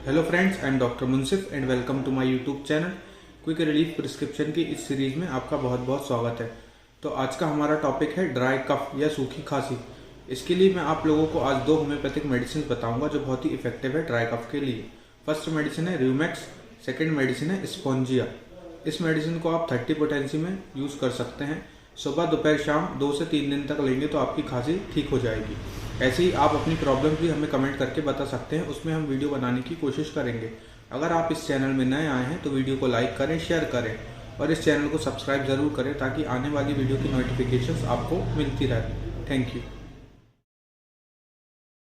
Hello friends, I am doctor Munsif and welcome to my YouTube channel quick relief prescription की इस series में आपका बहुत बहुत स्वागत है। तो आज का हमारा टॉपिक है ड्राई कफ या सूखी खांसी। इसके लिए मैं आप लोगों को आज 2 होम्योपैथिक मेडिसिन बताऊंगा जो बहुत ही इफेक्टिव है ड्राई कफ के लिए। फर्स्ट मेडिसिन है र्यूमेक्स, सेकेंड मेडिसिन है स्पोंजिया। इस मेडिसिन को आप 30 पोटेंसी में यूज़ कर सकते हैं। सुबह दोपहर शाम 2 से 3 दिन तक लेंगे तो आपकी खांसी ठीक हो जाएगी। ऐसे ही आप अपनी प्रॉब्लम भी हमें कमेंट करके बता सकते हैं, उसमें हम वीडियो बनाने की कोशिश करेंगे। अगर आप इस चैनल में नए आए हैं तो वीडियो को लाइक करें, शेयर करें और इस चैनल को सब्सक्राइब ज़रूर करें ताकि आने वाली वीडियो की नोटिफिकेशंस आपको मिलती रहे। Thank you.